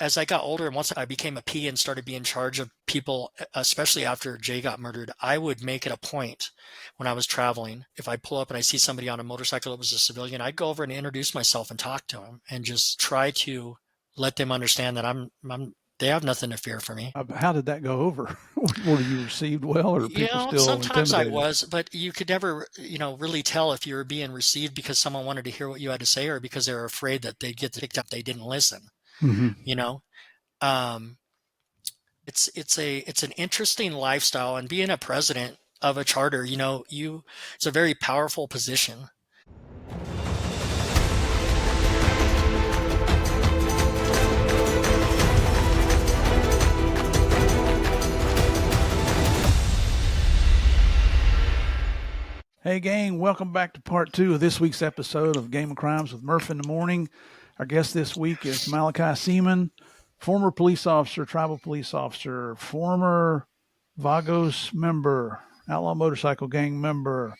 as I got older and once I became a P and started being in charge of people, especially after Jay got murdered, I would make it a point when I was traveling. If I pull up and I see somebody on a motorcycle that was a civilian, I'd go over and introduce myself and talk to them and just try to let them understand that they have nothing to fear for me. How did that go over? Were you received well, or people still Sometimes I intimidated? was, but you could never, really tell if you were being received because someone wanted to hear what you had to say or because they were afraid that they'd get picked up, they didn't listen, Mm-hmm. you know? Um, it's an interesting lifestyle, and being a president of a charter, it's a very powerful position. Hey gang, welcome back to part 2 of this week's episode of Game of Crimes with Murph in the Morning. Our guest this week is Malachi Seaman, former police officer, tribal police officer, former Vagos member, outlaw motorcycle gang member.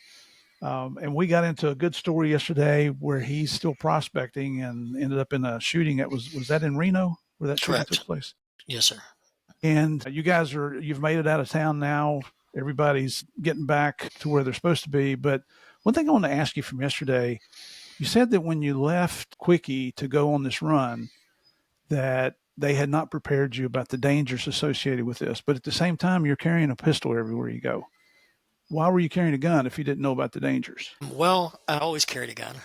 And we got into a good story yesterday where he's still prospecting and ended up in a shooting that was that in Reno where that shooting Correct. took place? Yes, sir. And you've made it out of town now. Everybody's getting back to where they're supposed to be. But one thing I want to ask you from yesterday, you said that when you left Quickie to go on this run, that they had not prepared you about the dangers associated with this. But at the same time, you're carrying a pistol everywhere you go. Why were you carrying a gun if you didn't know about the dangers? Well, I always carried a gun.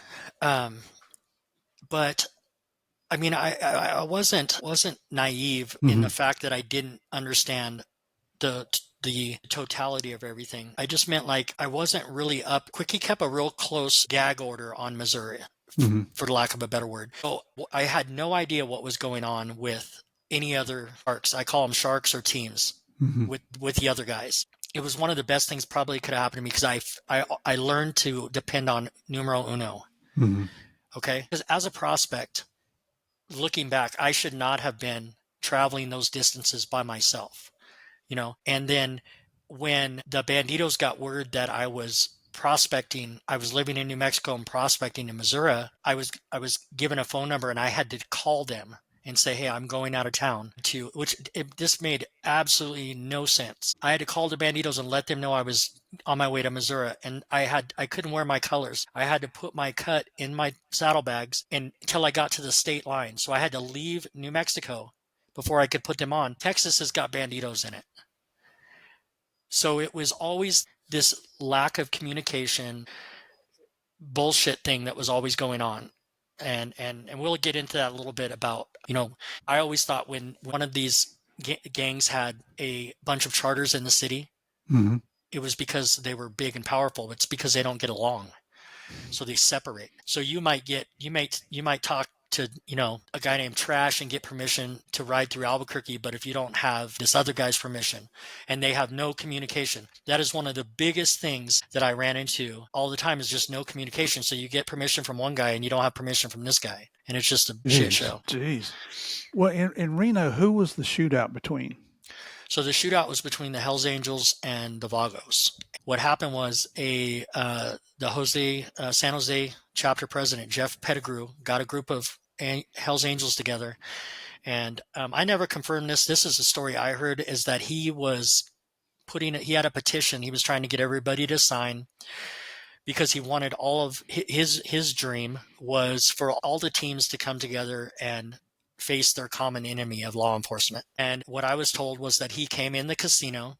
But I mean, I wasn't naive in the fact that I didn't understand the totality of everything. I just meant like I wasn't really up. Quickie kept a real close gag order on Missouri, for lack of a better word. So I had no idea what was going on with any other sharks. I call them sharks or teams with the other guys. It was one of the best things probably could have happened to me because I learned to depend on numero uno. Okay, because as a prospect, looking back, I should not have been traveling those distances by myself. And then when the banditos got word that I was prospecting, I was living in New Mexico and prospecting in Missouri, I was given a phone number and I had to call them and say, hey, I'm going out of town this made absolutely no sense. I had to call the banditos and let them know I was on my way to Missouri, and I couldn't wear my colors. I had to put my cut in my saddlebags until I got to the state line. So I had to leave New Mexico before I could put them on. Texas has got banditos in it. So it was always this lack of communication bullshit thing that was always going on. And we'll get into that a little bit about, I always thought when one of these gangs had a bunch of charters in the city, it was because they were big and powerful. It's because they don't get along. So they separate. So you might talk to, a guy named Trash and get permission to ride through Albuquerque, but if you don't have this other guy's permission and they have no communication, that is one of the biggest things that I ran into all the time, is just no communication. So you get permission from one guy and you don't have permission from this guy, and it's just a shit show. Jeez. Well, in Reno, who was the shootout between? So the shootout was between the Hells Angels and the Vagos. What happened was the San Jose chapter president, Jeff Pettigrew, got a group of Hells Angels together. And I never confirmed this. This is a story I heard, is that he had a petition he was trying to get everybody to sign because he wanted all of his dream was for all the teams to come together and face their common enemy of law enforcement. And what I was told was that he came in the casino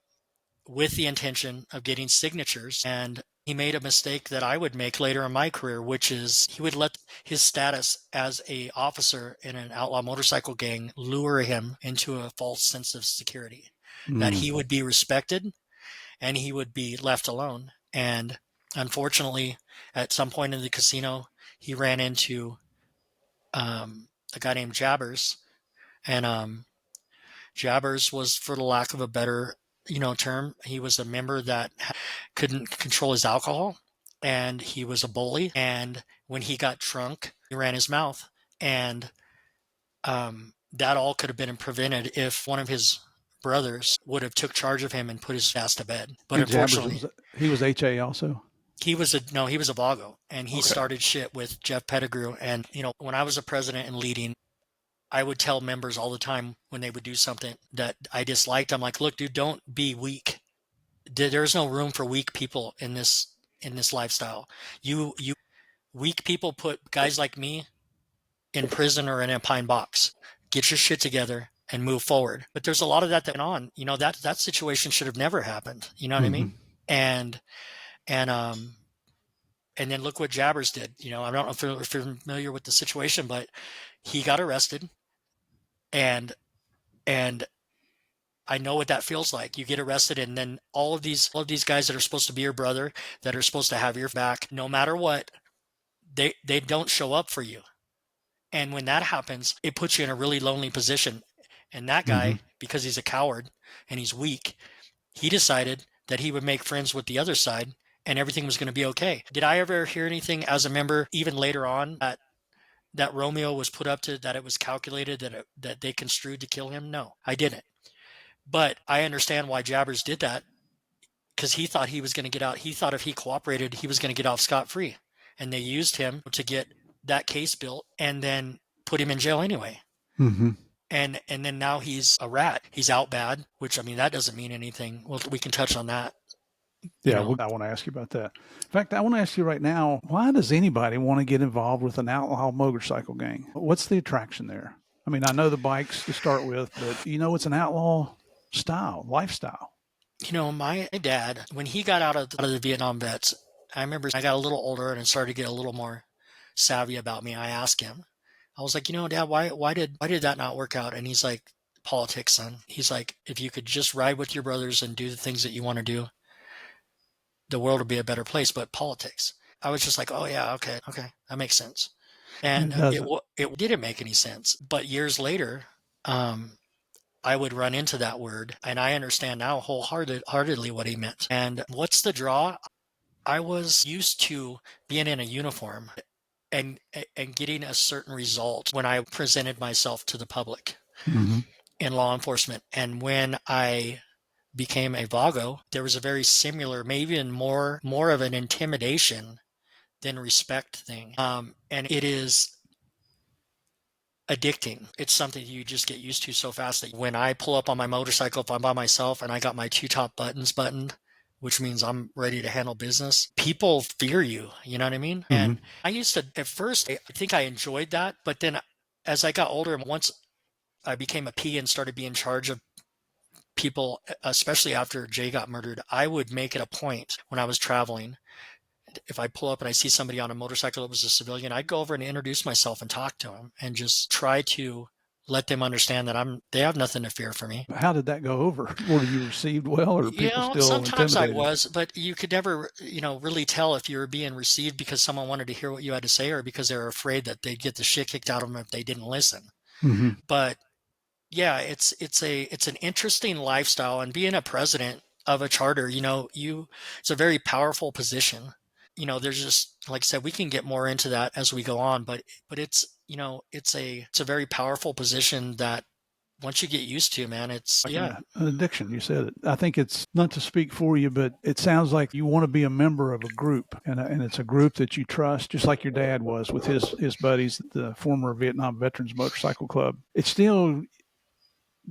with the intention of getting signatures, and he made a mistake that I would make later in my career, which is he would let his status as an officer in an outlaw motorcycle gang lure him into a false sense of security, that he would be respected and he would be left alone. And unfortunately, at some point in the casino, he ran into a guy named Jabbers, and Jabbers was, for the lack of a better term, he was a member that couldn't control his alcohol, and he was a bully. And when he got drunk, he ran his mouth, and that all could have been prevented if one of his brothers would have took charge of him and put his ass to bed. But unfortunately, he was HA also. He was a Vago, and he started shit with Jeff Pettigrew. And when I was a president and leading, I would tell members all the time when they would do something that I disliked. I'm like, look, dude, don't be weak. There's no room for weak people in this lifestyle. You weak people put guys like me in prison or in a pine box. Get your shit together and move forward. But there's a lot of that went on. That situation should have never happened. You know what I mean? And and and then look what Jabbers did. I don't know if you're familiar with the situation, but he got arrested, and I know what that feels like. You get arrested, and then all of these guys that are supposed to be your brother, that are supposed to have your back, no matter what, they don't show up for you. And when that happens, it puts you in a really lonely position. And that guy, because he's a coward and he's weak, he decided that he would make friends with the other side and everything was going to be okay. Did I ever hear anything as a member, even later on, that Romeo was put up to, that it was calculated, that they construed to kill him? No, I didn't. But I understand why Jabbers did that, because he thought he was going to get out. He thought if he cooperated, he was going to get off scot-free. And they used him to get that case built and then put him in jail anyway. And then now he's a rat. He's out bad, which, I mean, that doesn't mean anything. Well, we can touch on that. Yeah, I want to ask you about that. In fact, I want to ask you right now, why does anybody want to get involved with an outlaw motorcycle gang? What's the attraction there? I mean, I know the bikes to start with, but it's an outlaw lifestyle. My dad, when he got out of the Vietnam vets, I remember I got a little older and started to get a little more savvy about me. I asked him, I was like, Dad, why did that not work out? And he's like, politics, son. He's like, if you could just ride with your brothers and do the things that you want to do, the world would be a better place. But politics. I was just like, oh yeah, okay, that makes sense. And it didn't make any sense. But years later, I would run into that word, and I understand now wholeheartedly what he meant. And what's the draw? I was used to being in a uniform and getting a certain result when I presented myself to the public in law enforcement. And when I became a Vago, there was a very similar, maybe even more of an intimidation than respect thing. And it is addicting. It's something you just get used to so fast that when I pull up on my motorcycle, if I'm by myself and I got my two top buttons buttoned, which means I'm ready to handle business, people fear you. You know what I mean? And I used to, at first, I think I enjoyed that. But then as I got older, once I became a P and started being in charge of people, especially after Jay got murdered, I would make it a point when I was traveling, if I pull up and I see somebody on a motorcycle that was a civilian, I'd go over and introduce myself and talk to them and just try to let them understand that they have nothing to fear for me. How did that go over? Were you received well, or people still sometimes intimidated? I was, but you could never, really tell if you were being received because someone wanted to hear what you had to say or because they were afraid that they'd get the shit kicked out of them if they didn't listen. But yeah, it's an interesting lifestyle, and being a president of a charter, it's a very powerful position. There's just, like I said, we can get more into that as we go on, but it's, it's a very powerful position that once you get used to, man, it's an addiction. You said it. I think it's, not to speak for you, but it sounds like you want to be a member of a group, and it's a group that you trust, just like your dad was with his buddies, the former Vietnam Veterans Motorcycle Club. It's still,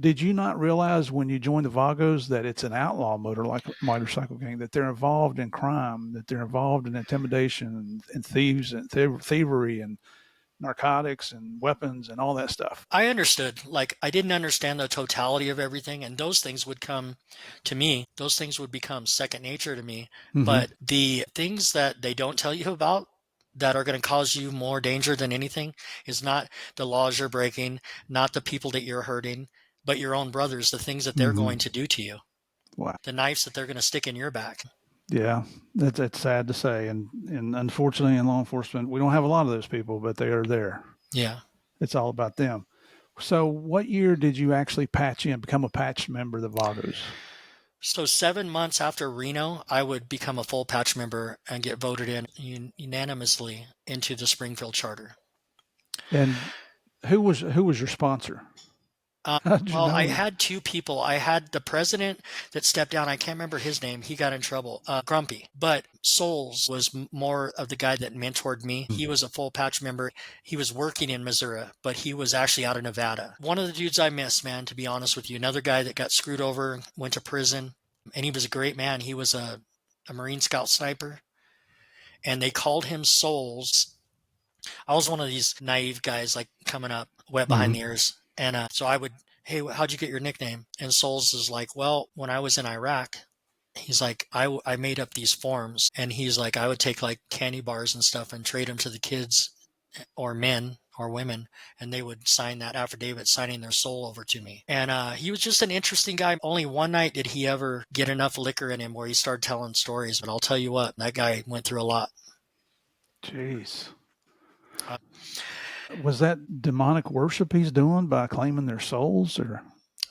did you not realize when you joined the Vagos that it's an outlaw motorcycle gang, that they're involved in crime, that they're involved in intimidation and thieves and thievery and narcotics and weapons and all that stuff? I understood. Like, I didn't understand the totality of everything, and those things would come to me. Those things would become second nature to me. But the things that they don't tell you about that are going to cause you more danger than anything is not the laws you're breaking, not the people that you're hurting, but your own brothers, the things that they're going to do to you. Wow. The knives that they're going to stick in your back. Yeah, that's sad to say. And unfortunately, in law enforcement, we don't have a lot of those people, but they are there. Yeah. It's all about them. So what year did you actually become a patch member of the Vagos? So 7 months after Reno, I would become a full patch member and get voted in unanimously into the Springfield Charter. And who was your sponsor? How'd you Well, know I him? had two people. I had the president that stepped down. I can't remember his name. He got in trouble. Grumpy. But Souls was more of the guy that mentored me. He was a full patch member. He was working in Missouri, but he was actually out of Nevada. One of the dudes I miss, man, to be honest with you. Another guy that got screwed over, went to prison, and he was a great man. He was a Marine Scout sniper, and they called him Souls. I was one of these naive guys, like coming up wet behind Mhm. the ears. And so I would, hey, how'd you get your nickname? And Souls is like, well, when I was in Iraq, he's like, I made up these forms. And he's like, I would take like candy bars and stuff and trade them to the kids or men or women, and they would sign that affidavit signing their soul over to me. And he was just an interesting guy. Only one night did he ever get enough liquor in him where he started telling stories. But I'll tell you what, that guy went through a lot. Jeez. Uh, Was that demonic worship he's doing by claiming their souls, or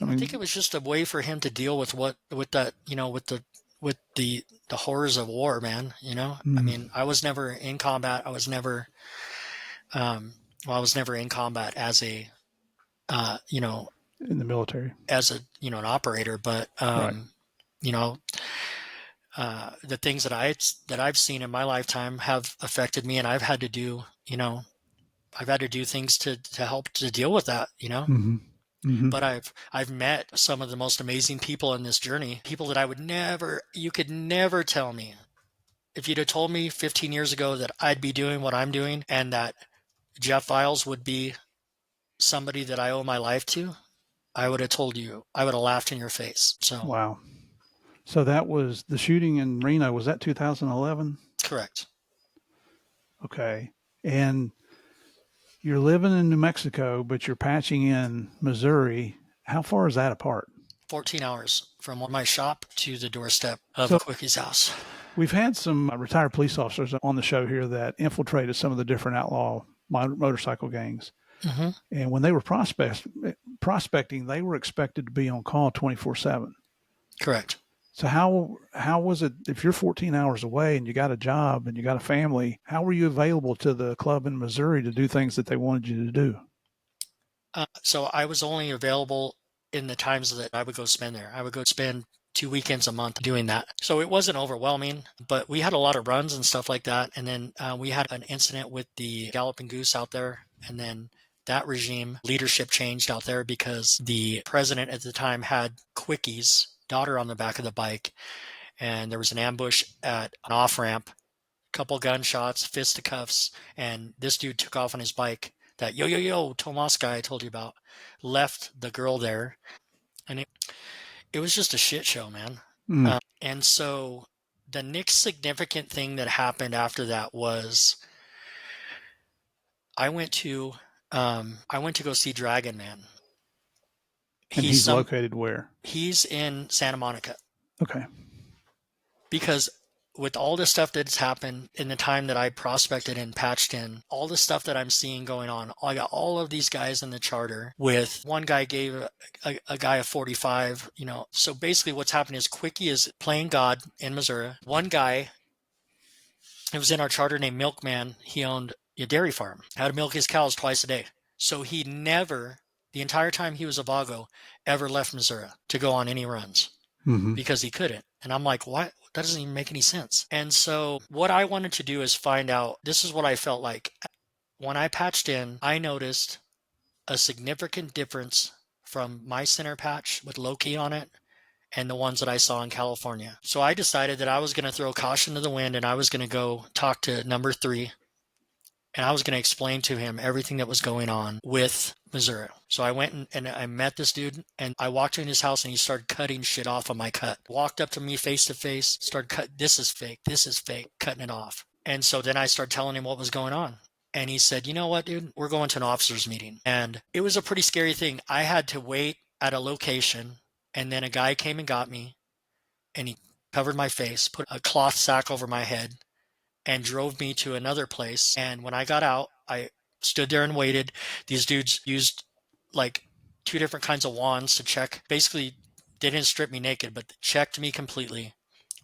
I I think it mean, was just a way for him to deal with with that, with the horrors of war, man. I mm, mean, I was never in combat. I was never, well, I was never in combat as a, uh, you know, in the military, as a, an operator, but, right? you know, the things that I've seen in my lifetime have affected me, and I've had to do things to help to deal with that. Hmm. Hmm. But I've met some of the most amazing people in this journey, people that you could never tell me. If you'd have told me 15 years ago that I'd be doing what I'm doing and that Jeff Files would be somebody that I owe my life to, I would have told you, I would have laughed in your face. So, Wow. So that was the shooting in Reno. Was that 2011? correct. Okay. And you're living in New Mexico, but you're patching in Missouri. How far is that apart? 14 hours from my shop to the doorstep of a So Quicky's house. we've had some retired police officers on the show here that infiltrated some of the different outlaw motorcycle gangs. Hmm. And when they were prospecting, they were expected to be on call 24/7. Correct. So how was it if you're 14 hours away and you got a job and you got a family? How were you available to the club in Missouri to do things that they wanted you to do? So I was only available in the times that I would go spend there. I would go spend 2 weekends a month doing that. So it wasn't overwhelming, but we had a lot of runs and stuff like that. And then we had an incident with the Galloping Goose out there. And then that regime leadership changed out there because the president at the time had Quicky's daughter on the back of the bike. And there was an ambush at an off ramp, couple gunshots, fisticuffs, and this dude took off on his bike. That yo yo yo Tomas guy I told you about left the girl there, and it was just a shit show, man. Mm. And so the next significant thing that happened after that was I went to I went to go see Dragon Man. And He's he's some located where? he's in Santa Monica Okay. because with all the stuff that's happened in the time that I prospected and patched in, all the stuff that I'm seeing going on, I got all of these guys in the charter with one guy gave a guy a 45, So basically what's happening is Quickie is playing God in Missouri. One guy, it was in our charter named Milkman. He owned a dairy farm, had to milk his cows twice a day. So he never, the entire time he was a Vago, ever left Missouri to go on any runs Mm-hmm. because he couldn't. And I'm like, what? That doesn't even make any sense. And so what I wanted to do is find out, this is what I felt like. When I patched in, I noticed a significant difference from my center patch with Loki on it and the ones that I saw in California. So I decided that I was going to throw caution to the wind and I was going to go talk to number 3 and I was going to explain to him everything that was going on with Missouri. So I went and I met this dude, and I walked in his house, and he started cutting shit off of my cut. Walked up to me face to face, started this is fake, cutting it off. And so then I started telling him what was going on. And he said, you know what, dude, we're going to an officers meeting. And it was a pretty scary thing. I had to wait at a location, and then a guy came and got me, and he covered my face, put a cloth sack over my head, and drove me to another place. And when I got out, I stood there and waited. These dudes used like 2 different kinds of wands to check. Basically, they didn't strip me naked, but checked me completely,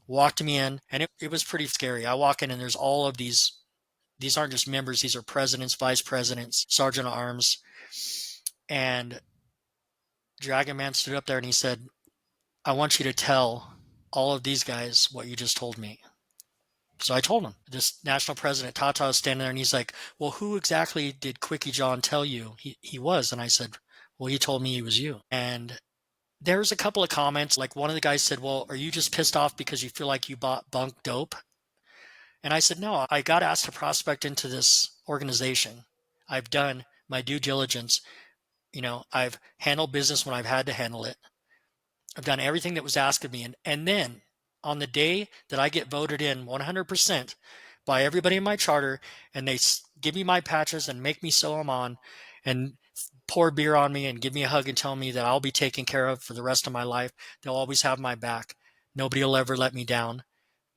walked me in, and it was pretty scary. I walk in and there's all of these aren't just members, these are presidents, vice presidents, sergeant at arms. And Dragon Man stood up there and he said, I want you to tell all of these guys what you just told me. So I told him. This national president, Tata, was standing there and he's like, well, who exactly did Quickie John tell you he was? And I said, well, he told me he was you. And there was a couple of comments. Like one of the guys said, well, are you just pissed off because you feel like you bought bunk dope? And I said, no, I got asked to prospect into this organization. I've done my due diligence. I've handled business when I've had to handle it. I've done everything that was asked of me. And then on the day that I get voted in 100% by everybody in my charter, and they give me my patches and make me sew them on and pour beer on me and give me a hug and tell me that I'll be taken care of for the rest of my life. They'll always have my back. Nobody will ever let me down.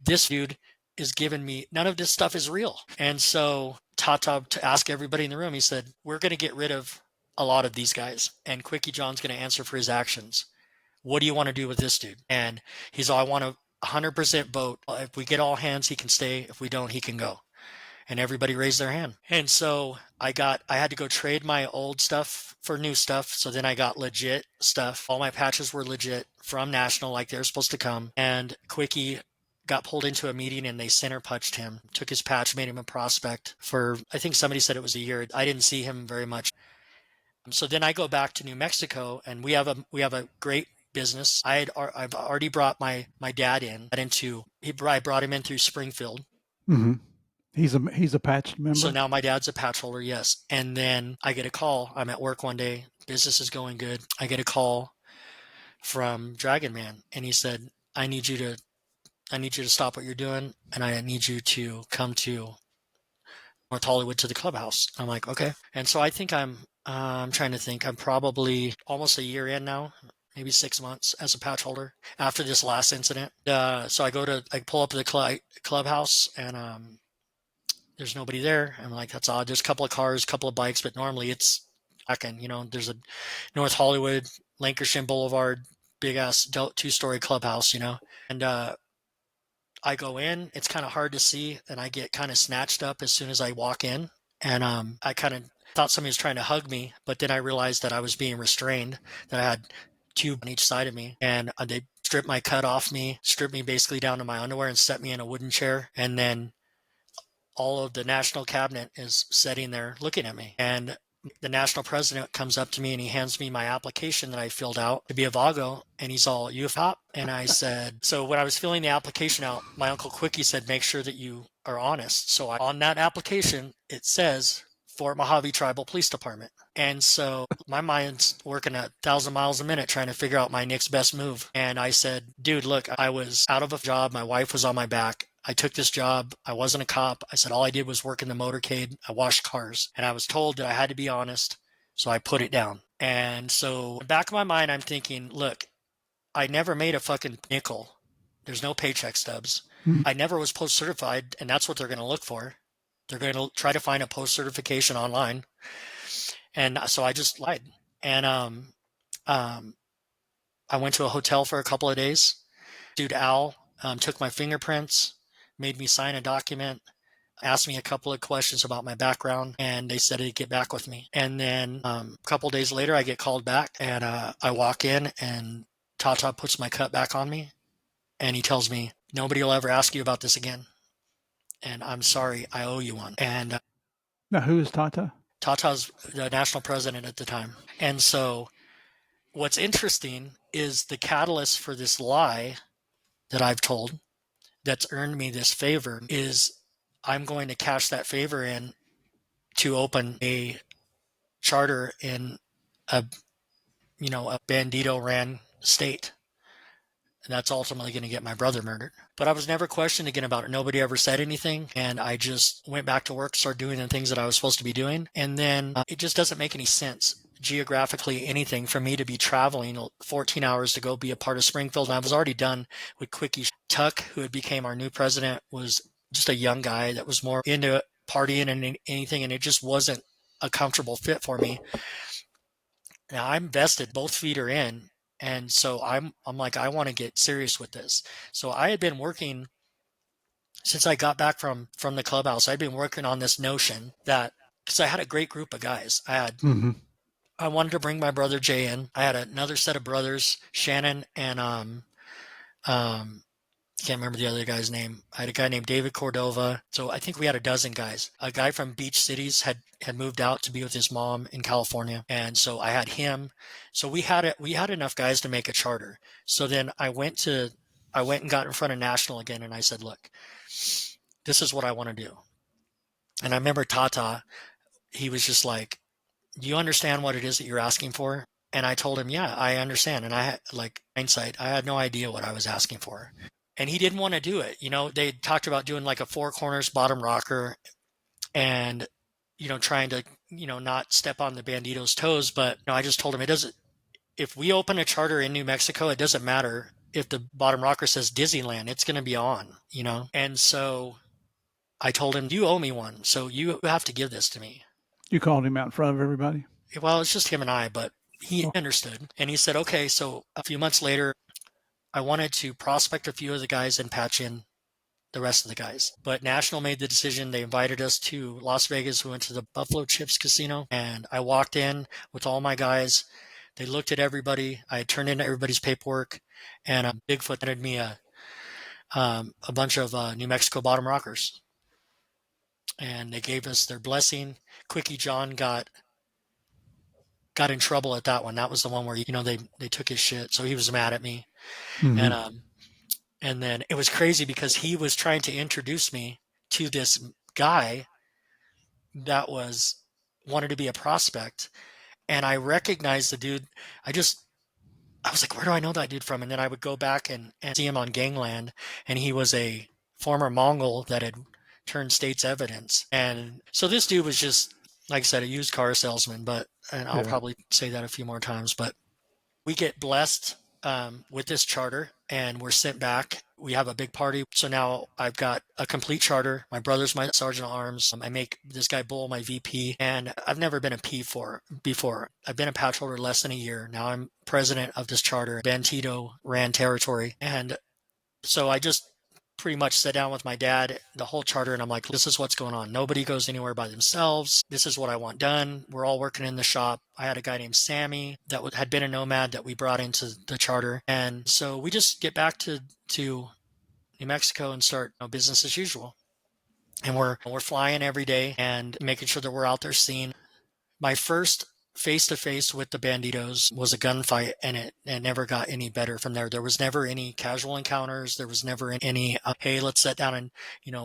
This dude is giving me, none of this stuff is real. And so Tata, to ask everybody in the room, he said, we're going to get rid of a lot of these guys, and Quickie John's going to answer for his actions. What do you want to do with this dude? And he's all, I want a 100% vote. If we get all hands, he can stay. If we don't, he can go. And everybody raised their hand. And so I had to go trade my old stuff for new stuff. So then I got legit stuff. All my patches were legit from National, like they're supposed to come. And Quickie got pulled into a meeting and they center punched him, took his patch, made him a prospect for, I think somebody said it was a year. I didn't see him very much. So then I go back to New Mexico and we have a great business. I've already brought my dad I brought him in through Springfield. Mm-hmm. He's a patched member. So now my dad's a patch holder, yes. And then I get a call. I'm at work one day. Business is going good. I get a call from Dragon Man, and he said, I need you to stop what you're doing, and I need you to come to North Hollywood to the clubhouse. I'm like, okay. And so I think I'm trying to think. I'm probably almost a year in now, maybe 6 months as a patch holder after this last incident. So I pull up to the clubhouse, and there's nobody there. I'm like, that's odd. There's a couple of cars, a couple of bikes, but normally it's there's a North Hollywood, Lancashire Boulevard, big ass 2-story clubhouse, and I go in, it's kind of hard to see, and I get kind of snatched up as soon as I walk in. And I kind of thought somebody was trying to hug me, but then I realized that I was being restrained, that I had two on each side of me, and they stripped my cut off me, stripped me basically down to my underwear and set me in a wooden chair. And then all of the national cabinet is sitting there looking at me. And the national president comes up to me and he hands me my application that I filled out to be a Vago. And he's all, you a cop? And I said, so when I was filling the application out, my Uncle Quickie said, make sure that you are honest. So on that application, it says Fort Mojave Tribal Police Department. And so my mind's working 1,000 miles a minute trying to figure out my next best move. And I said, dude, look, I was out of a job. My wife was on my back. I took this job. I wasn't a cop. I said, all I did was work in the motorcade. I washed cars. And I was told that I had to be honest. So I put it down. And so in the back of my mind, I'm thinking, look, I never made a fucking nickel. There's no paycheck stubs. I never was post-certified, and that's what they're going to look for. They're going to try to find a post-certification online. And so I just lied. And I went to a hotel for a couple of days. Dude Al took my fingerprints, made me sign a document, asked me a couple of questions about my background, and they said they'd get back with me. And then a couple of days later, I get called back, and I walk in, and Tata puts my cut back on me, and he tells me, nobody will ever ask you about this again. And I'm sorry, I owe you one. And now, who is Tata? Tata's the national president at the time. And so what's interesting is the catalyst for this lie that I've told that's earned me this favor is I'm going to cash that favor in to open a charter in a bandito ran state. And that's ultimately going to get my brother murdered. But I was never questioned again about it. Nobody ever said anything. And I just went back to work, started doing the things that I was supposed to be doing. And then it just doesn't make any sense geographically, anything for me to be traveling 14 hours to go be a part of Springfield. And I was already done with Quickie. Tuck, who had became our new president, was just a young guy that was more into partying and anything. And it just wasn't a comfortable fit for me. Now I'm vested, both feet are in. And so I'm like, I want to get serious with this. So I had been working since I got back from the clubhouse. I'd been working on this notion that, because I had a great group of guys. I had I wanted to bring my brother Jay in. I had another set of brothers, Shannon and can't remember the other guy's name. I had a guy named David Cordova. So I think we had a dozen guys. A guy from Beach Cities had moved out to be with his mom in California, and so I had him. So we had enough guys to make a charter. So then I went and got in front of National again, and I said, look, this is what I want to do. And I remember Tata, he was just like, do you understand what it is that you're asking for? And I told him, yeah, I understand. And I had, like, hindsight, I had no idea what I was asking for. And he didn't want to do it. They talked about doing like a four corners bottom rocker and, trying to, not step on the Bandito's toes. But I just told him if we open a charter in New Mexico, it doesn't matter if the bottom rocker says Disneyland, it's going to be on, And so I told him, you owe me one. So you have to give this to me. You called him out in front of everybody? Well, it's just him and I, but he understood. And he said, okay, so a few months later, I wanted to prospect a few of the guys and patch in the rest of the guys. But National made the decision. They invited us to Las Vegas. We went to the Buffalo Chips Casino, and I walked in with all my guys. They looked at everybody. I turned in everybody's paperwork, and Bigfoot handed me a bunch of New Mexico bottom rockers. And they gave us their blessing. Quickie John got in trouble at that one. That was the one where, they took his shit. So he was mad at me. Mm-hmm. And then it was crazy because he was trying to introduce me to this guy that wanted to be a prospect. And I recognized the dude. I was like, where do I know that dude from? And then I would go back and see him on Gangland. And he was a former Mongol that had turned state's evidence. And so this dude was just, like I said, a used car salesman, and I'll probably say that a few more times, but we get blessed with this charter and we're sent back. We have a big party. So now I've got a complete charter. My brother's my sergeant at arms. I make this guy Bull my VP, and I've never been a P before. I've been a patch holder less than a year. Now I'm president of this charter. Ben Tito ran territory. And so I just pretty much sat down with my dad, the whole charter, and I'm like, this is what's going on. Nobody goes anywhere by themselves. This is what I want done. We're all working in the shop. I had a guy named Sammy that had been a nomad that we brought into the charter. And so we just get back to New Mexico and start business as usual. And we're flying every day and making sure that we're out there seeing. My first face-to-face with the Banditos was a gunfight, and it never got any better from there. There was never any casual encounters. There was never any, hey, let's sit down and,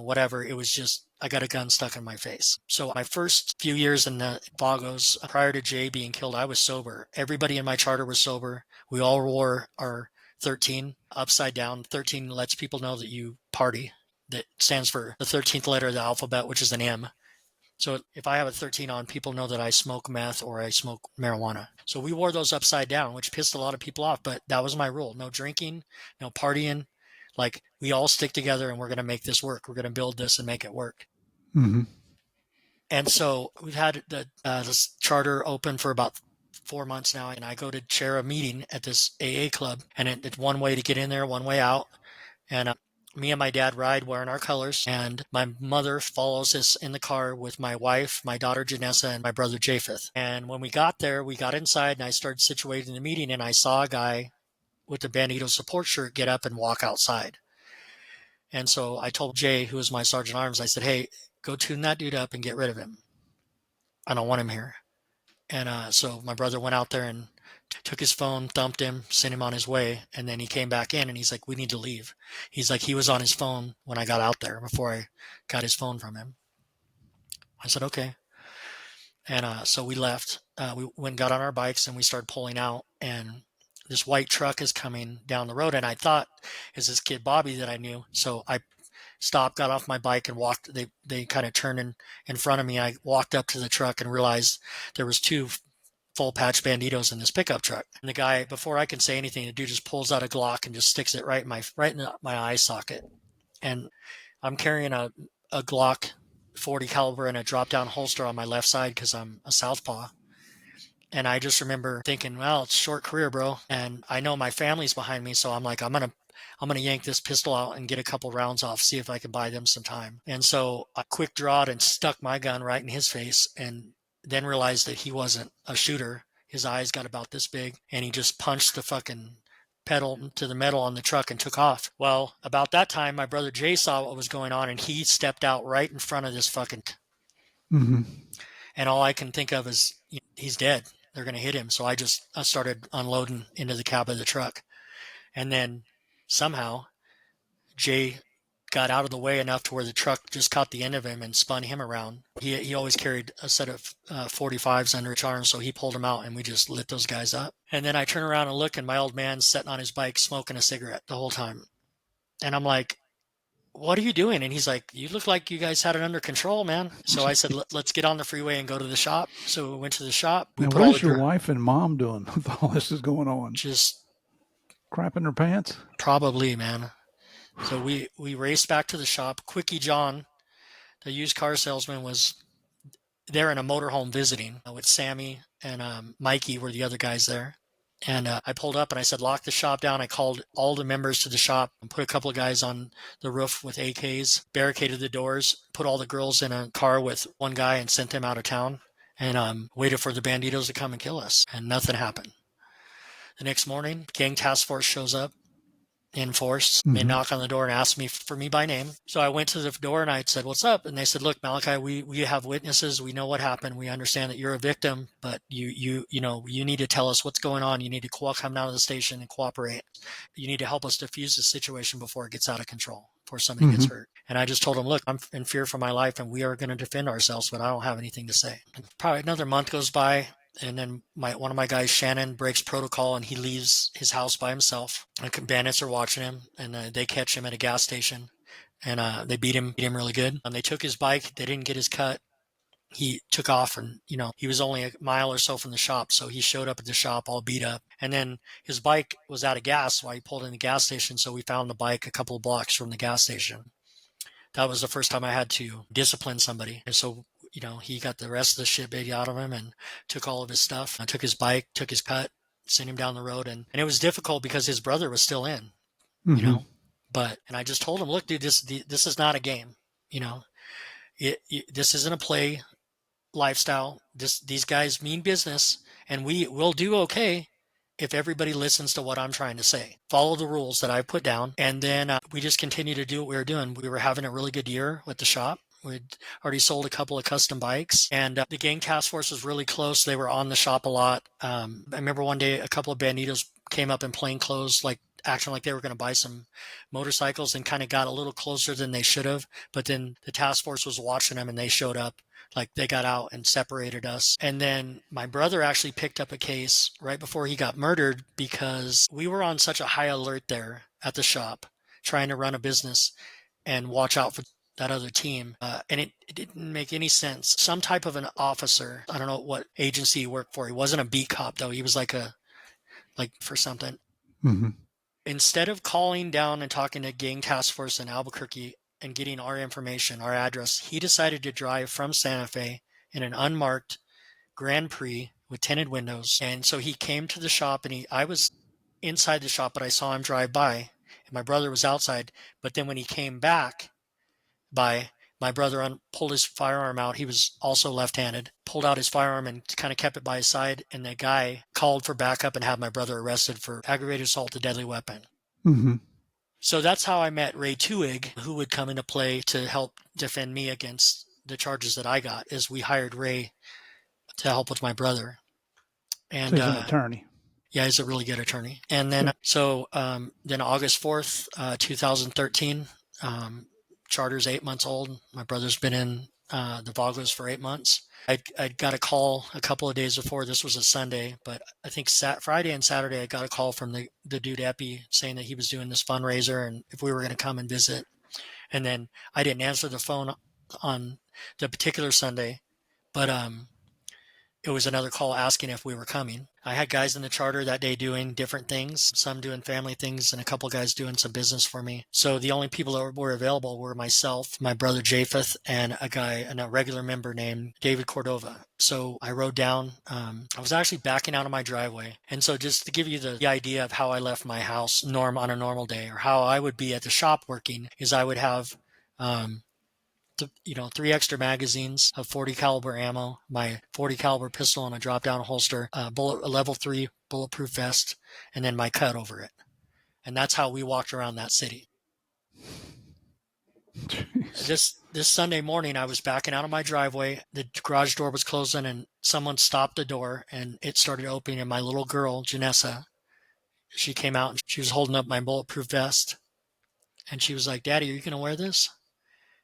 whatever. It was just, I got a gun stuck in my face. So my first few years in the Vagos, prior to Jay being killed, I was sober. Everybody in my charter was sober. We all wore our 13 upside down. 13 lets people know that you party. That stands for the 13th letter of the alphabet, which is an M. So if I have a 13 on, people know that I smoke meth or I smoke marijuana. So we wore those upside down, which pissed a lot of people off, but that was my rule. No drinking, no partying. Like, we all stick together and we're going to make this work. We're going to build this and make it work. Mm-hmm. And so we've had this charter open for about 4 months now, and I go to chair a meeting at this AA club, and it's one way to get in there, one way out. And me and my dad ride wearing our colors, and my mother follows us in the car with my wife, my daughter Janessa, and my brother Japheth. And when we got there, we got inside, and I started situating the meeting, and I saw a guy with the Bandito support shirt get up and walk outside. And so I told Jay, who was my sergeant at arms, I said, hey, go tune that dude up and get rid of him. I don't want him here. And so my brother went out there and took his phone, thumped him, sent him on his way. And then he came back in and he's like, we need to leave. He's like, he was on his phone when I got out there before I got his phone from him. I said, okay. And so we left. We went and got on our bikes and we started pulling out. And this white truck is coming down the road. And I thought it was this kid, Bobby, that I knew. So I stopped, got off my bike and walked. They kind of turned in front of me. I walked up to the truck and realized there was two full patch Banditos in this pickup truck. And the guy, before I can say anything, the dude just pulls out a Glock and just sticks it right in my eye socket. And I'm carrying a Glock 40 caliber and a drop down holster on my left side because I'm a southpaw. And I just remember thinking, well, it's a short career, bro. And I know my family's behind me, so I'm like, I'm gonna yank this pistol out and get a couple rounds off, see if I can buy them some time. And so I quick drawed and stuck my gun right in his face, and then realized that he wasn't a shooter. His eyes got about this big, and he just punched the fucking pedal to the metal on the truck and took off. Well, about that time, my brother Jay saw what was going on, and he stepped out right in front of this fucking... Mm-hmm. And all I can think of is, he's dead. They're going to hit him. So I started unloading into the cab of the truck. And then somehow Jay got out of the way enough to where the truck just caught the end of him and spun him around. He always carried a set of 45s under his arm, so he pulled them out, and we just lit those guys up. And then I turn around and look, and my old man's sitting on his bike smoking a cigarette the whole time. And I'm like, what are you doing? And he's like, you look like you guys had it under control, man. So I said, let's get on the freeway and go to the shop. So we went to the shop. Now, what is your wife and mom doing with all this is going on? Just crapping their pants? Probably, man. So we raced back to the shop. Quickie John, the used car salesman, was there in a motorhome visiting with Sammy and Mikey were the other guys there. And I pulled up and I said, lock the shop down. I called all the members to the shop and put a couple of guys on the roof with AKs, barricaded the doors, put all the girls in a car with one guy and sent them out of town, and waited for the banditos to come and kill us. And nothing happened. The next morning, gang task force shows up in force. They knock on the door and ask me for me by name. So I went to the door and I said, what's up? And they said, look, Malachi, we have witnesses. We know what happened. We understand that you're a victim, but you need to tell us what's going on. You need to come down to the station and cooperate. You need to help us defuse the situation before it gets out of control, before somebody gets hurt. And I just told them, look, I'm in fear for my life and we are going to defend ourselves, but I don't have anything to say. And probably another month goes by. And then one of my guys, Shannon, breaks protocol and he leaves his house by himself. And bandits are watching him, and they catch him at a gas station, and they beat him really good. They took his bike. They didn't get his cut. He took off, and he was only a mile or so from the shop, so he showed up at the shop all beat up. And then his bike was out of gas while he pulled in the gas station, so we found the bike a couple of blocks from the gas station. That was the first time I had to discipline somebody, and so he got the rest of the shit beat out of him and took all of his stuff. I took his bike, took his cut, sent him down the road. And it was difficult because his brother was still in, and I just told him, look, dude, this is not a game. This isn't a play lifestyle. These guys mean business, and we will do okay if everybody listens to what I'm trying to say. Follow the rules that I put down. And then we just continue to do what we were doing. We were having a really good year with the shop. We'd already sold a couple of custom bikes, and the gang task force was really close. They were on the shop a lot. I remember one day a couple of banditos came up in plain clothes, like acting like they were going to buy some motorcycles, and kind of got a little closer than they should have. But then the task force was watching them and they showed up. Like they got out and separated us. And then my brother actually picked up a case right before he got murdered because we were on such a high alert there at the shop trying to run a business and watch out for that other team. And it didn't make any sense. Some type of an officer, I don't know what agency he worked for. He wasn't a beat cop though. He was like for something. Instead of calling down and talking to gang task force in Albuquerque and getting our information, our address, he decided to drive from Santa Fe in an unmarked Grand Prix with tinted windows. And so he came to the shop, and I was inside the shop, but I saw him drive by, and my brother was outside. But then when he came back by, my brother pulled his firearm out. He was also left-handed, pulled out his firearm and kind of kept it by his side. And the guy called for backup and had my brother arrested for aggravated assault with a deadly weapon. So that's how I met Ray Tuig, who would come into play to help defend me against the charges that I got, is we hired Ray to help with my brother. And so he's an attorney. Yeah, he's a really good attorney. And then, then August 4th, 2013, Charter's 8 months old. My brother's been in the Vagos for 8 months. I got a call a couple of days before. This was a Sunday, but I think Friday and Saturday I got a call from the dude Epi saying that he was doing this fundraiser and if we were going to come and visit. And then I didn't answer the phone on the particular Sunday, but it was another call asking if we were coming. I had guys in the Charter that day doing different things, some doing family things, and a couple guys doing some business for me. So the only people that were available were myself, my brother Japheth, and a regular member named David Cordova. So I rode down. I was actually backing out of my driveway. And so just to give you the idea of how I left my house on a normal day, or how I would be at the shop working, is I would have 3 extra magazines of 40 caliber ammo, my 40 caliber pistol in a drop down holster, a level 3 bulletproof vest, and then my cut over it. And that's how we walked around that city. Jeez. This Sunday morning, I was backing out of my driveway. The garage door was closing, and someone stopped the door, and it started opening. And my little girl, Janessa, she came out, and she was holding up my bulletproof vest. And she was like, "Daddy, are you going to wear this?"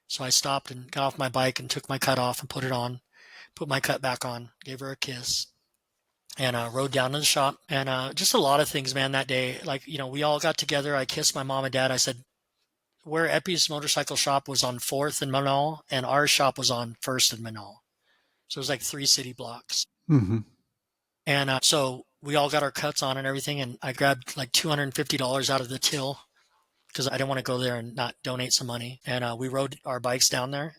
So I stopped and got off my bike and took my cut off and put it on, put my cut back on, gave her a kiss, and rode down to the shop. And just a lot of things, man, that day. Like, we all got together. I kissed my mom and dad. I said, where Epi's motorcycle shop was on 4th and Manal, and our shop was on 1st and Manal. So it was like 3 city blocks. Mm-hmm. And so we all got our cuts on and everything, and I grabbed like $250 out of the till because I didn't want to go there and not donate some money. And we rode our bikes down there,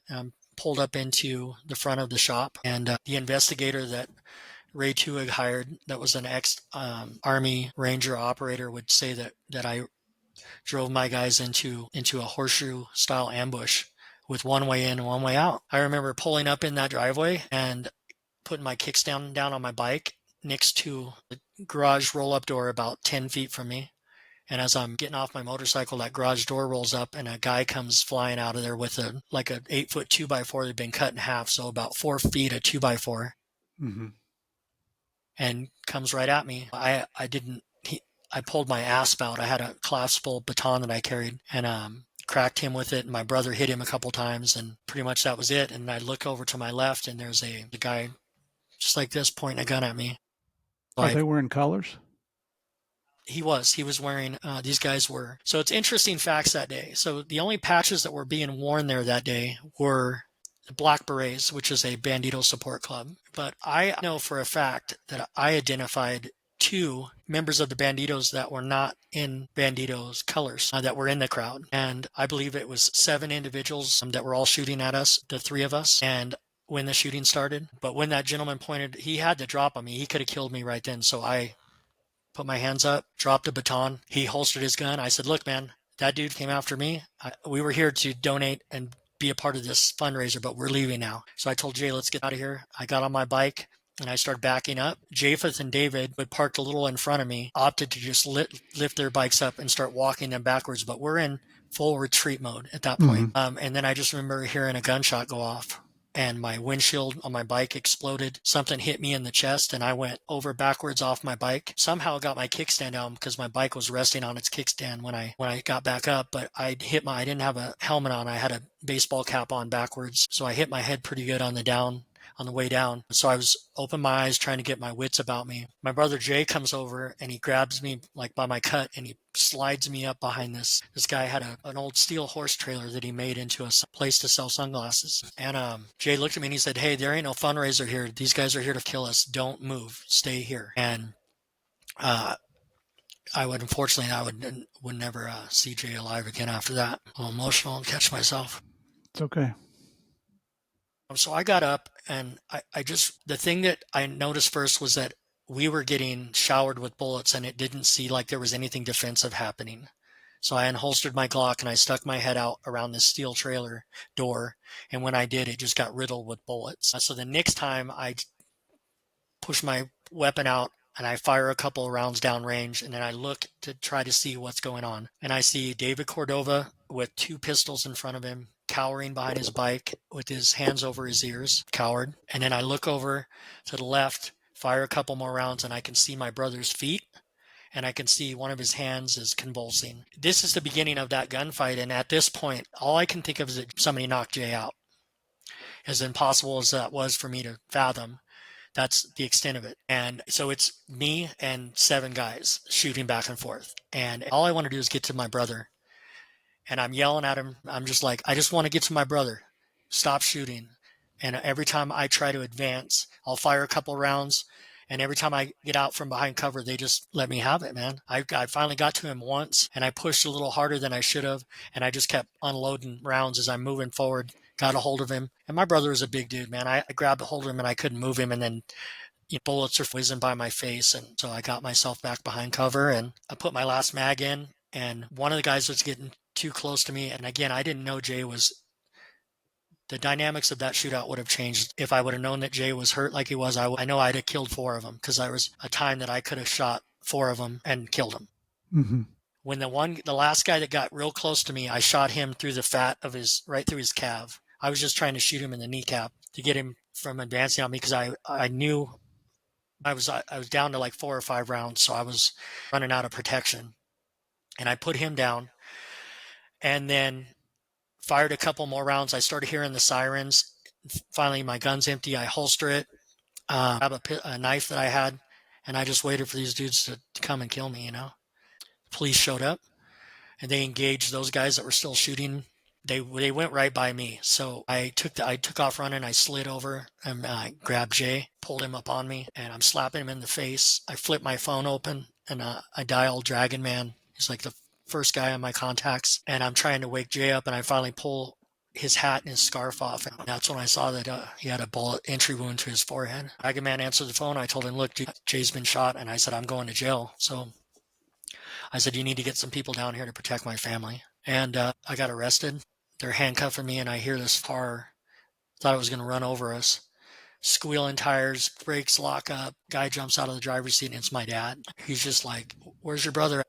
pulled up into the front of the shop, and the investigator that Ray Tuig hired, that was an ex-Army Ranger operator, would say that I drove my guys into a horseshoe-style ambush with one way in and one way out. I remember pulling up in that driveway and putting my kickstand down on my bike next to the garage roll-up door about 10 feet from me. And as I'm getting off my motorcycle, that garage door rolls up and a guy comes flying out of there with a 8-foot 2x4 that had been cut in half, so about 4 feet of 2x4, Mm-hmm. and comes right at me. I pulled my asp out. I had a collapsible baton that I carried, and cracked him with it. And my brother hit him a couple times, and pretty much that was it. And I look over to my left, and there's the guy just like this pointing a gun at me. Are they wearing colors? He was wearing, these guys were. So it's interesting facts that day. So the only patches that were being worn there that day were the Black Berets, which is a Bandito support club. But I know for a fact that I identified 2 members of the Banditos that were not in Bandito's colors that were in the crowd. And I believe it was 7 individuals that were all shooting at us, the 3 of us. And when the shooting started, but when that gentleman pointed, he had to drop on me. He could have killed me right then. So I put my hands up, dropped the baton. He holstered his gun. I said, "Look, man, that dude came after me. We were here to donate and be a part of this fundraiser, but we're leaving now." So I told Jay, "Let's get out of here." I got on my bike and I started backing up. Japheth and David, who parked a little in front of me, opted to just lift their bikes up and start walking them backwards. But we're in full retreat mode at that point. And then I just remember hearing a gunshot go off, and my windshield on my bike exploded. Something hit me in the chest, and I went over backwards off my bike. Somehow got my kickstand down because my bike was resting on its kickstand when I got back up. But I didn't have a helmet on. I had a baseball cap on backwards, so I hit my head pretty good on the way down. So I was open my eyes trying to get my wits about me. My brother Jay comes over and he grabs me like by my cut and he slides me up behind this. This guy had an old steel horse trailer that he made into a place to sell sunglasses. And Jay looked at me and he said, "Hey, there ain't no fundraiser here. These guys are here to kill us. Don't move. Stay here." And I would never see Jay alive again after that. I'm emotional and catch myself. It's okay. So I got up and the thing that I noticed first was that we were getting showered with bullets and it didn't seem like there was anything defensive happening. So I unholstered my Glock and I stuck my head out around this steel trailer door. And when I did, it just got riddled with bullets. So the next time I push my weapon out and I fire a couple of rounds downrange, and then I look to try to see what's going on. And I see David Cordova with 2 pistols in front of him, cowering behind his bike with his hands over his ears, coward. And then I look over to the left, fire a couple more rounds, and I can see my brother's feet, and I can see one of his hands is convulsing. This is the beginning of that gunfight, and at this point, all I can think of is that somebody knocked Jay out. As impossible as that was for me to fathom, that's the extent of it. And so it's me and 7 guys shooting back and forth. And all I want to do is get to my brother. And I'm yelling at him. I'm just like, "I just want to get to my brother. Stop shooting." And every time I try to advance, I'll fire a couple rounds. And every time I get out from behind cover, they just let me have it, man. I finally got to him once, and I pushed a little harder than I should have. And I just kept unloading rounds as I'm moving forward, got a hold of him. And my brother is a big dude, man. I grabbed a hold of him, and I couldn't move him. And then bullets are whizzing by my face. And so I got myself back behind cover, and I put my last mag in. And one of the guys was getting too close to me. And again, I didn't know Jay was The dynamics of that shootout would have changed if I would have known that Jay was hurt like he was. I know I'd have killed 4 of them, because there was a time that I could have shot 4 of them and killed them. Mm-hmm. When the last guy that got real close to me, I shot him through the fat of right through his calf. I was just trying to shoot him in the kneecap to get him from advancing on me, because I knew I was down to like 4 or 5 rounds, so I was running out of protection. And I put him down, and then fired a couple more rounds. I started hearing the sirens. Finally, my gun's empty. I holster it, grab a knife that I had, and I just waited for these dudes to come and kill me. Police showed up, and they engaged those guys that were still shooting. They went right by me, so I took off running. I slid over and I grabbed Jay, pulled him up on me, and I'm slapping him in the face. I flipped my phone open, and I dialed Dragon Man. He's like the first guy on my contacts, and I'm trying to wake Jay up, and I finally pull his hat and his scarf off, and that's when I saw that he had a bullet entry wound to his forehead. Dragon Man answered the phone. I told him, look, Jay's been shot, and I said, I'm going to jail. So I said, you need to get some people down here to protect my family. And I got arrested. They're handcuffing me, and I hear this car. Thought it was going to run over us. Squealing tires, brakes lock up. Guy jumps out of the driver's seat, and it's my dad. He's just like, where's your brother?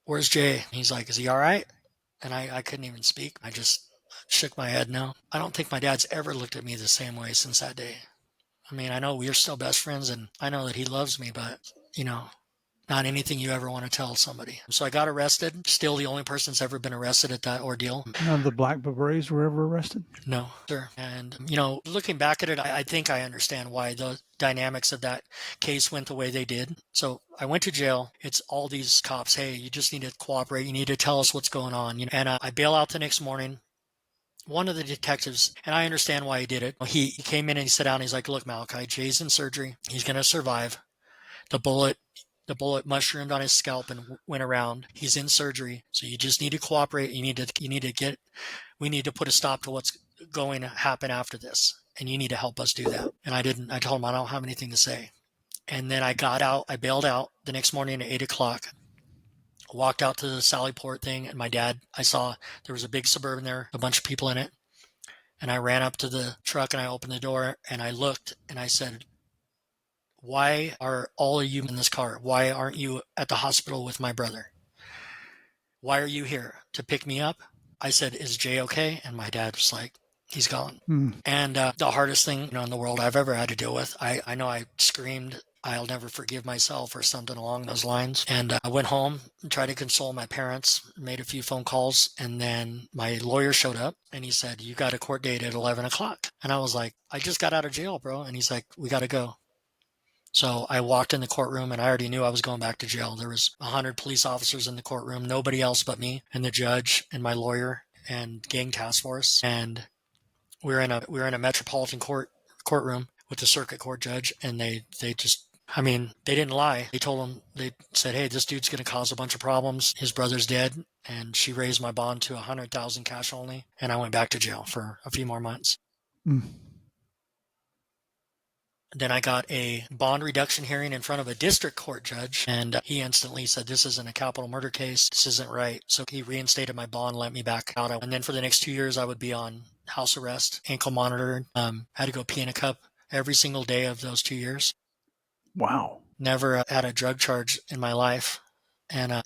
Where's Jay? He's like, is he all right? And I couldn't even speak. I just shook my head no. I don't think my dad's ever looked at me the same way since that day. I mean, I know we're still best friends, and I know that he loves me, but, not anything you ever want to tell somebody. So I got arrested. Still the only person that's ever been arrested at that ordeal. None of the Black Berets were ever arrested? No, sir. And, looking back at it, I think I understand why the dynamics of that case went the way they did. So I went to jail. It's all these cops, hey, you just need to cooperate. You need to tell us what's going on. And I bail out the next morning. One of the detectives, and I understand why he did it, he came in and he sat down. He's like, look, Malachi, Jay's in surgery. He's going to survive. The bullet mushroomed on his scalp and went around. He's in surgery, so you just need to cooperate. We need to put a stop to what's going to happen after this, and you need to help us do that. And I told him I don't have anything to say. And then I bailed out the next morning at 8:00. Walked out to the Sallyport thing, and my dad, I saw there was a big Suburban there, a bunch of people in it. And I ran up to the truck and I opened the door and I looked and I said, why are all of you in this car? Why aren't you at the hospital with my brother? Why are you here? To pick me up? I said, is Jay okay? And my dad was like, he's gone. And the hardest thing in the world I've ever had to deal with, I know I screamed, I'll never forgive myself or something along those lines. And I went home and tried to console my parents, made a few phone calls, and then my lawyer showed up and he said, you got a court date at 11:00. And I was like, I just got out of jail, bro. And he's like, we got to go. So I walked in the courtroom and I already knew I was going back to jail. There was 100 police officers in the courtroom, nobody else but me and the judge and my lawyer and gang task force. And we were in a metropolitan courtroom with the circuit court judge, and they didn't lie. They said, hey, this dude's going to cause a bunch of problems. His brother's dead. And she raised my bond to $100,000 cash only. And I went back to jail for a few more months. Then I got a bond reduction hearing in front of a district court judge, and he instantly said, this isn't a capital murder case. This isn't right. So he reinstated my bond, let me back out. And then for the next 2 years, I would be on house arrest, ankle monitored, had to go pee in a cup every single day of those 2 years. Wow. Never had a drug charge in my life. And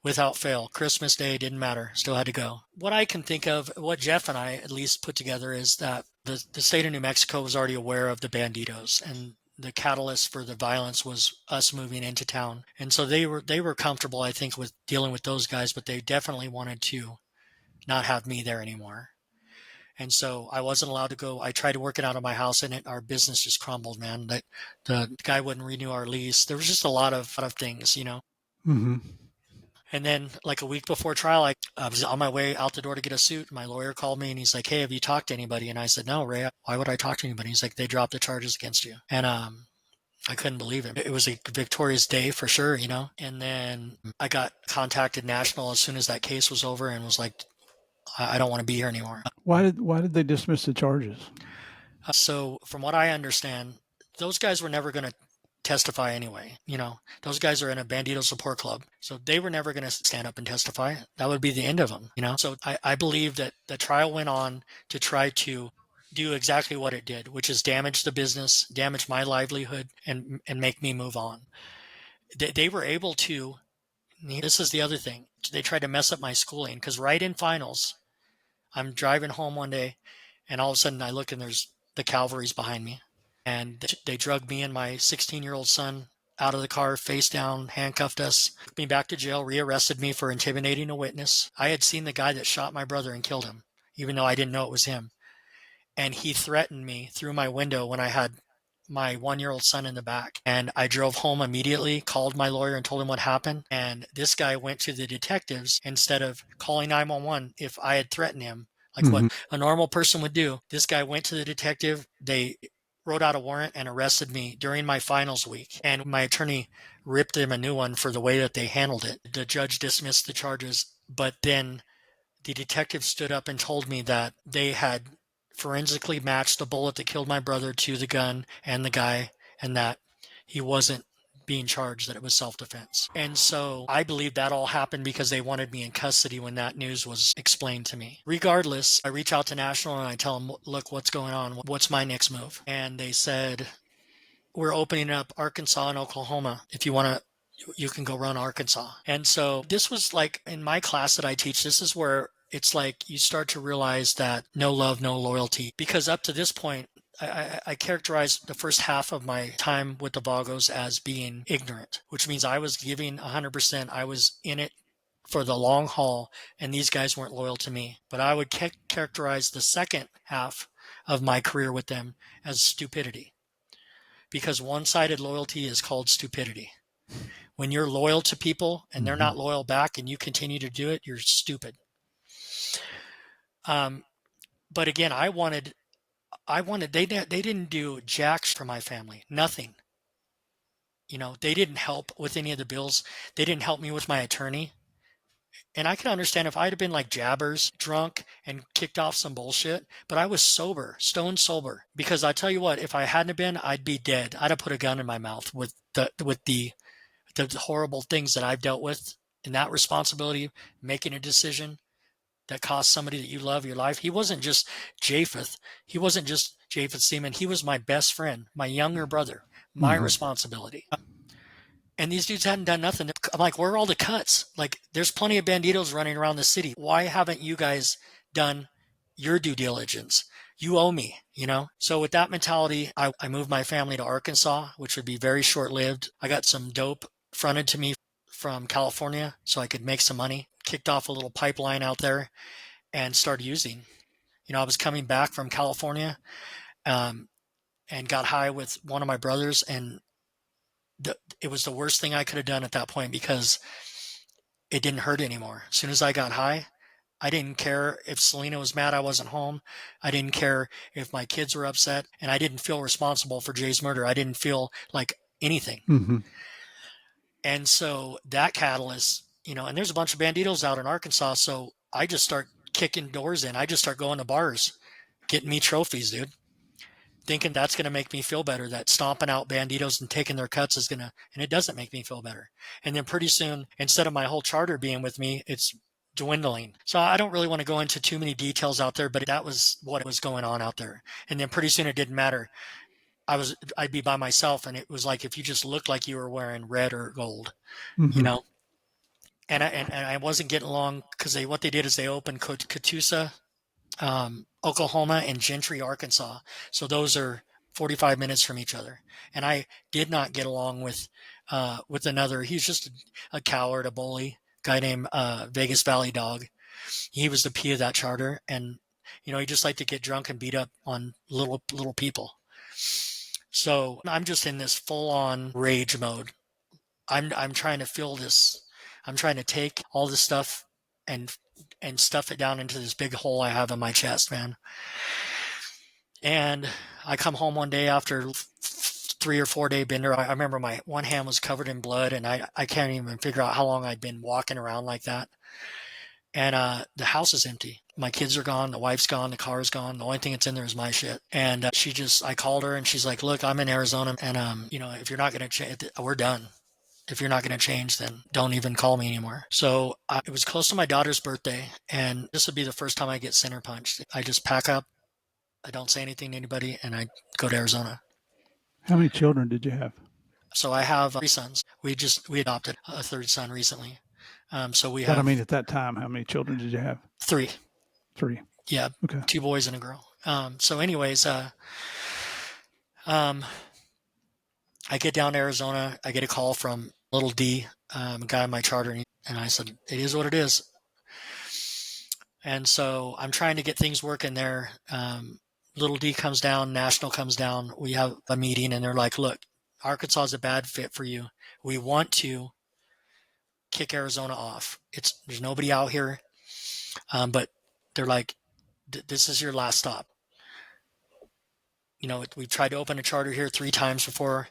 without fail, Christmas Day didn't matter. Still had to go. What I can think of, what Jeff and I at least put together, is that the state of New Mexico was already aware of the banditos, and the catalyst for the violence was us moving into town. And so they were comfortable, I think, with dealing with those guys, but they definitely wanted to not have me there anymore. And so I wasn't allowed to go. I tried to work it out of my house, and our business just crumbled, man. That the guy wouldn't renew our lease. There was just a lot of things, Mm-hmm. And then like a week before trial, I was on my way out the door to get a suit. My lawyer called me and he's like, hey, have you talked to anybody? And I said, no, Ray, why would I talk to anybody? He's like, they dropped the charges against you. And I couldn't believe it. It was a victorious day for sure, And then I got contacted national as soon as that case was over and was like, I don't want to be here anymore. Why did they dismiss the charges? So from what I understand, those guys were never going to testify anyway. Those guys are in a bandito support club, so they were never going to stand up and testify. That would be the end of them. So I believe that the trial went on to try to do exactly what it did, which is damage the business, damage my livelihood, and make me move on. They were able to. This is the other thing. They tried to mess up my schooling because right in finals, I'm driving home one day, and all of a sudden I look and there's the cavalry's behind me, and they drugged me and my 16-year-old son out of the car, face down, handcuffed us, took me back to jail, rearrested me for intimidating a witness. I had seen the guy that shot my brother and killed him, even though I didn't know it was him. And he threatened me through my window when I had my 1-year-old son in the back. And I drove home immediately, called my lawyer and told him what happened. And this guy went to the detectives instead of calling 911 if I had threatened him, like what a normal person would do. This guy went to the detective. They wrote out a warrant and arrested me during my finals week. And my attorney ripped him a new one for the way that they handled it. The judge dismissed the charges, but then the detective stood up and told me that they had forensically matched the bullet that killed my brother to the gun and the guy, and that he wasn't being charged, that it was self-defense. And so I believe that all happened because they wanted me in custody when that news was explained to me. Regardless, I reach out to National and I tell them, look, what's going on? What's my next move? And they said, we're opening up Arkansas and Oklahoma. If you want to, you can go run Arkansas. And so this was like in my class that I teach, this is where it's like you start to realize that no love, no loyalty. Because up to this point, I characterized the first half of my time with the Vagos as being ignorant, which means I was giving 100%. I was in it for the long haul, and these guys weren't loyal to me. But I would characterize the second half of my career with them as stupidity, because one-sided loyalty is called stupidity. When you're loyal to people and they're not loyal back and you continue to do it, you're stupid. But again, they didn't do jack for my family, nothing. They didn't help with any of the bills. They didn't help me with my attorney. And I can understand if I'd have been like jabbers, drunk, and kicked off some bullshit, but I was sober, stone sober. Because I tell you what, if I hadn't been, I'd be dead. I'd have put a gun in my mouth with the horrible things that I've dealt with, and that responsibility, making a decision that cost somebody that you love your life. He wasn't just Japheth. He wasn't just Japheth Seaman. He was my best friend, my younger brother, my responsibility. And these dudes hadn't done nothing. I'm like, where are all the cuts? Like, there's plenty of banditos running around the city. Why haven't you guys done your due diligence? You owe me, So with that mentality, I moved my family to Arkansas, which would be very short-lived. I got some dope fronted to me from California so I could make some money. Kicked off a little pipeline out there and started using. I was coming back from California and got high with one of my brothers, and it was the worst thing I could have done at that point because it didn't hurt anymore. As soon as I got high, I didn't care if Selena was mad I wasn't home. I didn't care if my kids were upset, and I didn't feel responsible for Jay's murder. I didn't feel like anything. And so that catalyst, and there's a bunch of banditos out in Arkansas, so I just start kicking doors in. I just start going to bars, getting me trophies, dude, thinking that's going to make me feel better, that stomping out banditos and taking their cuts is going to, and it doesn't make me feel better. And then pretty soon, instead of my whole charter being with me, it's dwindling. So I don't really want to go into too many details out there, but that was what was going on out there. And then pretty soon it didn't matter. I'd be by myself, and it was like if you just looked like you were wearing red or gold, And I wasn't getting along because what they did is they opened Catoosa, Oklahoma, and Gentry, Arkansas. So those are 45 minutes from each other. And I did not get along with another. He's just a coward, a bully, guy named Vegas Valley Dog. He was the P of that charter, and he just liked to get drunk and beat up on little people. So I'm just in this full-on rage mode. I'm trying to feel this. I'm trying to take all this stuff and stuff it down into this big hole I have in my chest, man. And I come home one day after 3 or 4 day bender. I remember my one hand was covered in blood, and I can't even figure out how long I'd been walking around like that. And the house is empty. My kids are gone. The wife's gone. The car's gone. The only thing that's in there is my shit. And I called her, and she's like, look, I'm in Arizona, and if you're not going to change, we're done. If you're not going to change, then don't even call me anymore. So it was close to my daughter's birthday, and this would be the first time I get center punched. I just pack up I don't say anything to anybody, and I go to Arizona. How many children did you have? So I have 3 sons. We adopted a third son recently. So we But I have mean, at that time, how many children did you have? 3. 3. Yeah, Okay. 2 boys and a girl. So anyways, I get down to Arizona. I get a call from Little D, a guy on my charter, and I said, "It is what it is." And so I'm trying to get things working there. Little D comes down, National comes down. We have a meeting, and they're like, "Look, Arkansas is a bad fit for you. We want to kick Arizona off. There's nobody out here, but they're like, this is your last stop. You know, we've tried to open a charter here 3 times before.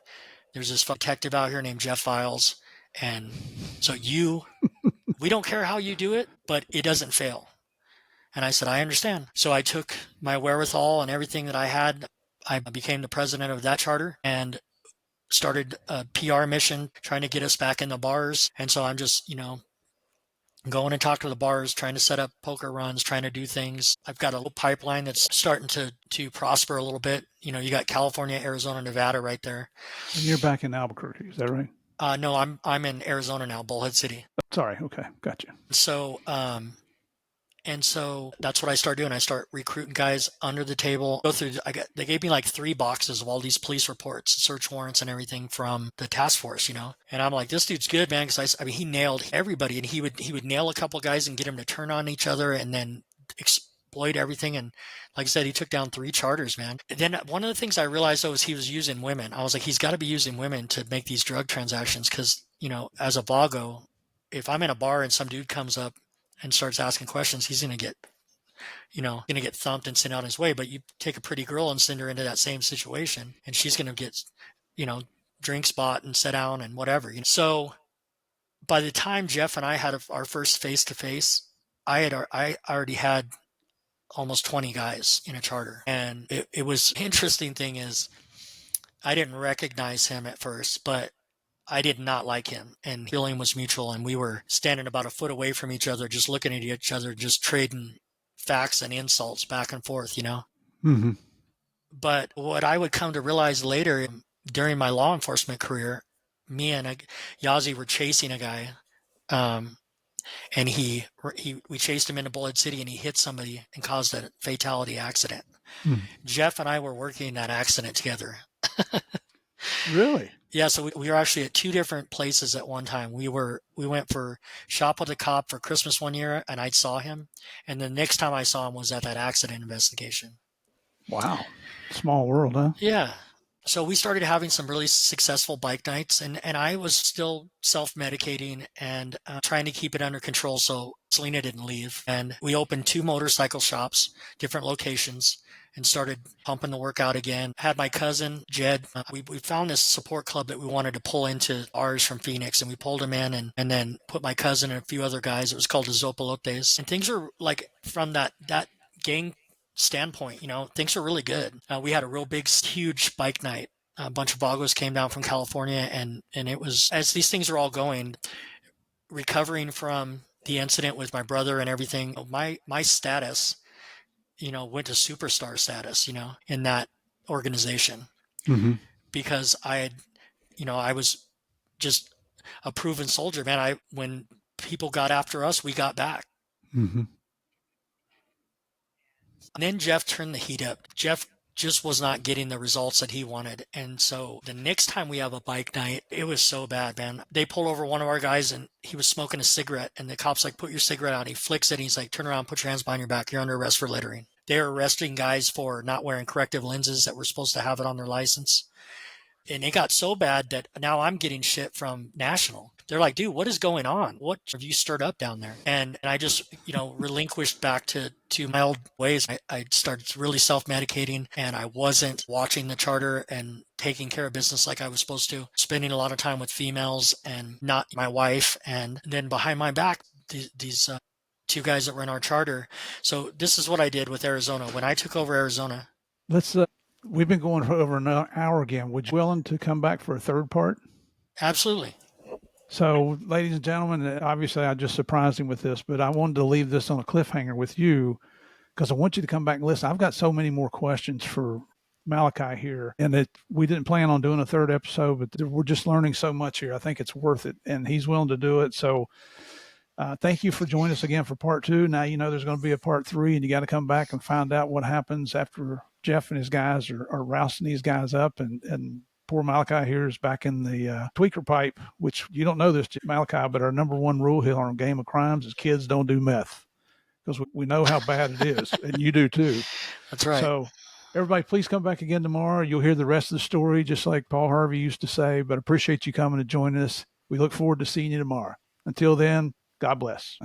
There's this detective out here named Jeff Files, and so we don't care how you do it, but it doesn't fail." And I said, "I understand." So I took my wherewithal and everything that I had. I became the president of that charter and started a PR mission trying to get us back in the bars. And so I'm just, going and talk to the bars, trying to set up poker runs, trying to do things. I've got a little pipeline that's starting to prosper a little bit. You know, you got California, Arizona, Nevada right there. And you're back in Albuquerque, is that right? No, I'm in Arizona now, Bullhead City. Sorry. Okay. Gotcha. So, that's what I start doing. I start recruiting guys under the table. They gave me like 3 boxes of all these police reports, search warrants, and everything from the task force, And I'm like, this dude's good, man, because I mean, he nailed everybody, and he would nail a couple guys and get them to turn on each other, and then exploit everything. And like I said, he took down 3 charters, man. And then one of the things I realized though is he was using women. I was like, he's got to be using women to make these drug transactions, because as a Vago, if I'm in a bar and some dude comes up and starts asking questions, he's going to get thumped and sent out his way. But you take a pretty girl and send her into that same situation, and she's going to get, drinks bought and set down and whatever. So by the time Jeff and I had our first face-to-face, I already had almost 20 guys in a charter. And it was interesting thing is I didn't recognize him at first, but I did not like him, and feeling was mutual, and we were standing about a foot away from each other, just looking at each other, just trading facts and insults back and forth, Mm-hmm. But what I would come to realize later during my law enforcement career, me and Yazi were chasing a guy, and we chased him into Bullhead City, and he hit somebody and caused a fatality accident. Mm. Jeff and I were working that accident together. Really? Yeah, so we were actually at 2 different places at one time. We went for Shop with a Cop for Christmas one year, and I saw him. And the next time I saw him was at that accident investigation. Wow. Small world, huh? Yeah. So we started having some really successful bike nights, and I was still self-medicating and trying to keep it under control so Selena didn't leave. And we opened 2 motorcycle shops, different locations, and started pumping the workout again. Had my cousin, Jed, we found this support club that we wanted to pull into ours from Phoenix, and we pulled him in and then put my cousin and a few other guys. It was called the Zopalotes. And things are like, from that gang standpoint, things are really good. We had a real big, huge bike night. A bunch of Vagos came down from California, and it was, as these things are all going, recovering from the incident with my brother and everything, my status, went to superstar status, in that organization. Mm-hmm. Because I was just a proven soldier, man. When people got after us, we got back. Mm-hmm. And then Jeff turned the heat up. Jeff just was not getting the results that he wanted. And so the next time we have a bike night, it was so bad, man. They pulled over one of our guys, and he was smoking a cigarette, and the cop's like, "Put your cigarette out." He flicks it, and he's like, "Turn around, put your hands behind your back. You're under arrest for littering." They're arresting guys for not wearing corrective lenses that were supposed to have it on their license. And it got so bad that now I'm getting shit from National. They're like, "Dude, what is going on? What have you stirred up down there?" And I just, relinquished back to my old ways. I started really self-medicating, and I wasn't watching the charter and taking care of business like I was supposed to, spending a lot of time with females and not my wife. And then behind my back, these 2 guys that run our charter. So this is what I did with Arizona. When I took over Arizona. We've been going for over an hour again. Would you be willing to come back for a third part? Absolutely. So, ladies and gentlemen, obviously I just surprised him with this, but I wanted to leave this on a cliffhanger with you, because I want you to come back and listen. I've got so many more questions for Malachi here, and we didn't plan on doing a third episode, but we're just learning so much here. I think it's worth it, and he's willing to do it. So thank you for joining us again for part 2. Now you know there's going to be a part 3, and you got to come back and find out what happens after Jeff and his guys are rousing these guys up, and poor Malachi here is back in the tweaker pipe, which you don't know this, Malachi, but our number 1 rule here on Game of Crimes is kids don't do meth, because we know how bad it is, and you do too. That's right. So everybody, please come back again tomorrow. You'll hear the rest of the story, just like Paul Harvey used to say, but appreciate you coming and joining us. We look forward to seeing you tomorrow. Until then, God bless.